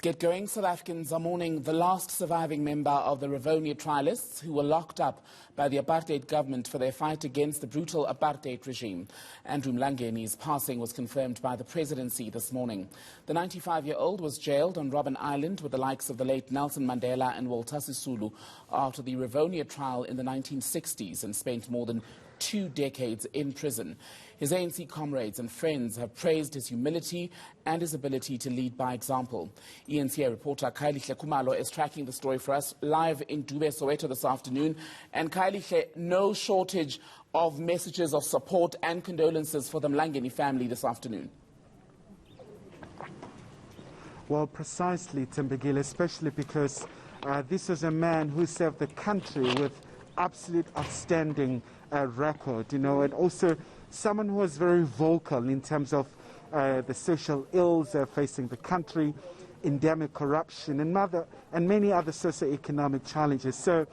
get going. South Africans are mourning the last surviving member of the Rivonia trialists who were locked up by the apartheid government for their fight against the brutal apartheid regime. Andrew Mlangeni's passing was confirmed by the Presidency this morning. The 95-year-old was jailed on Robben Island with the likes of the late Nelson Mandela and Walter Sisulu after the Rivonia trial in the 1960s and spent more than 2 decades in prison. His ANC comrades and friends have praised his humility and his ability to lead by example. ENCA reporter Kailihle Kumalo is tracking the story for us live in Dube, Soweto this afternoon. And Kailihle, no shortage of messages of support and condolences for the Mlangeni family this afternoon. Well, precisely, Timbagile, especially because this is a man who served the country with absolute outstanding record, and also someone who was very vocal in terms of the social ills facing the country, endemic corruption, and many other socioeconomic challenges. So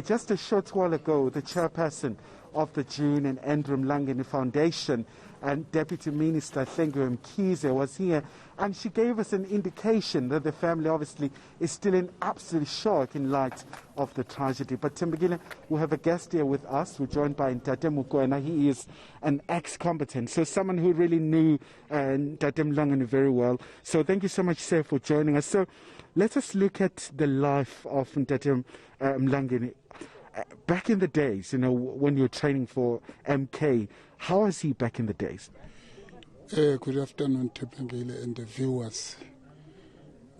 just a short while ago, the chairperson of the June and Andrew Mlangeni Foundation and Deputy Minister Thengiwe Mkhize was here, and she gave us an indication that the family obviously is still in absolute shock in light of the tragedy. But Timbagile, we have a guest here with us. We're joined by Ntate Mokoena. He is an ex-combatant, so someone who really knew Ntate Mlangeni very well. So thank you so much, sir, for joining us. So let us look at the life of Ntate Mlangeni. Back in the days, when you were training for MK, how was he back in the days? Good afternoon, Tepengile and the viewers.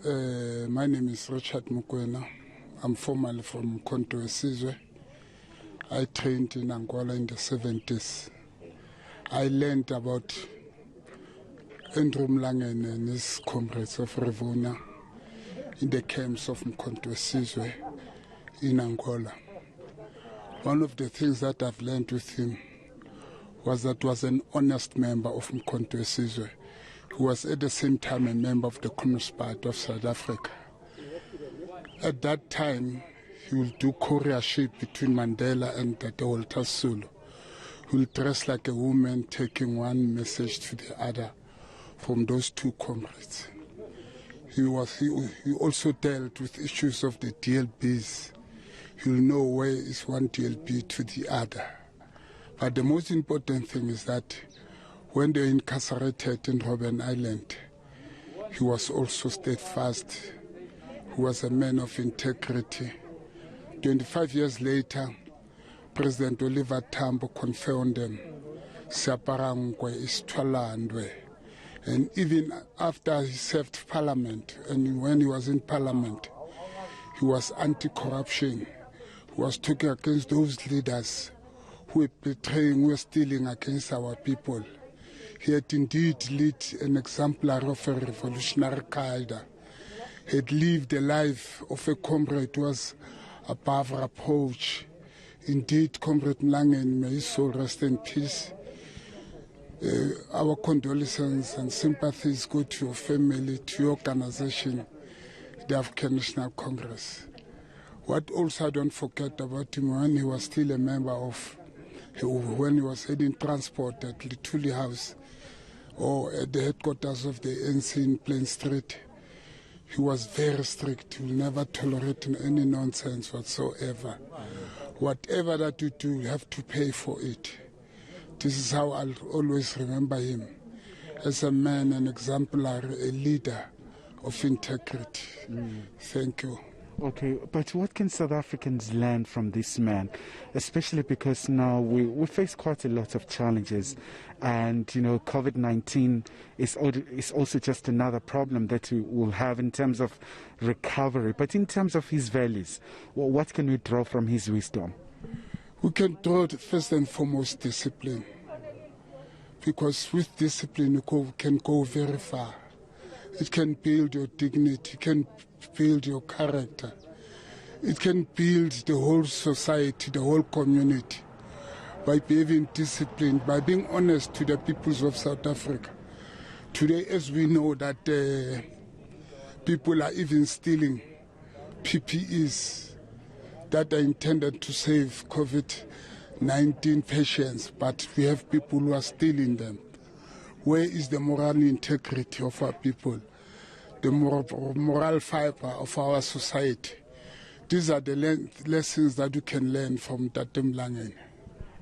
My name is Richard Mokoena. I'm formerly from Konto Esizwe. I trained in Angola in the 70s. I learned about Andrew Mlangeni and his comrades of Rivonia in the camps of Konto Esizwe in Angola. One of the things that I've learned with him was that he was an honest member of Mkhonto Esizwe, who was at the same time a member of the Communist Party of South Africa. At that time, he would do couriership between Mandela and Walter Sisulu. He would dress like a woman, taking one message to the other from those two comrades. He also dealt with issues of the DLBs. He'll know where is one DLB to the other. But the most important thing is that when they incarcerated in Robben Island, he was also steadfast. He was a man of integrity. 25 years later, President Oliver Tambo confirmed him, Siaparangwe is Twalandwe. And even after he served Parliament, and when he was in Parliament, he was anti-corruption. He was talking against those leaders who were betraying, who were stealing against our people. He had indeed led an exemplar of a revolutionary cadre. He had lived the life of a comrade who was above reproach. Indeed, Comrade Mlangeni, may his soul rest in peace. Our condolences and sympathies go to your family, to your organization, the African National Congress. What also I don't forget about him, when he was still a member of, when he was heading transport at Lituli House or at the headquarters of the ANC in Plain Street, he was very strict. He will never tolerate any nonsense whatsoever. Whatever that you do, you have to pay for it. This is how I'll always remember him, as a man, an exemplar, a leader of integrity. Thank you. Okay, but what can South Africans learn from this man, especially because now we face quite a lot of challenges, and COVID-19 is also just another problem that we will have in terms of recovery. But in terms of his values, what can we draw from his wisdom? We can draw first and foremost discipline, because with discipline you can go very far. It can build your dignity, it can build your character. It can build the whole society, the whole community, by being disciplined, by being honest to the peoples of South Africa. Today, as we know that people are even stealing PPEs that are intended to save COVID-19 patients, but we have people who are stealing them. Where is the moral integrity of our people? the moral fiber of our society. These are the lessons that you can learn from Tate Mlangeni.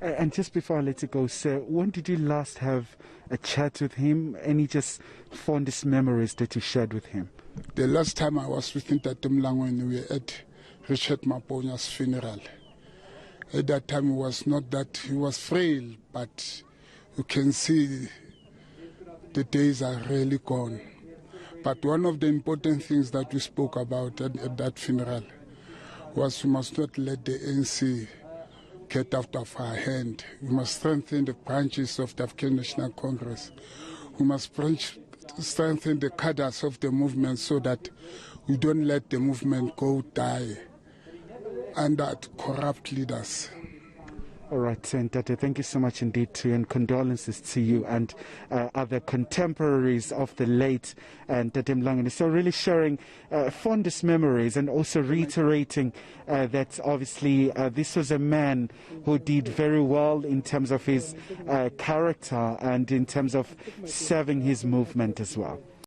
And just before I let you go, sir, when did you last have a chat with him? Any just fondest memories that you shared with him? The last time I was with Tate Mlangeni, we were at Richard Maponya's funeral. At that time, it was not that he was frail, but you can see the days are really gone. But one of the important things that we spoke about at that funeral was we must not let the ANC get out of our hand. We must strengthen the branches of the African National Congress. We must strengthen the cadres of the movement so that we don't let the movement go die under corrupt leaders. All right, Tate, thank you so much indeed to you, and condolences to you and other contemporaries of the late Tate Mlangeni. So really sharing fondest memories and also reiterating that obviously this was a man who did very well in terms of his character and in terms of serving his movement as well.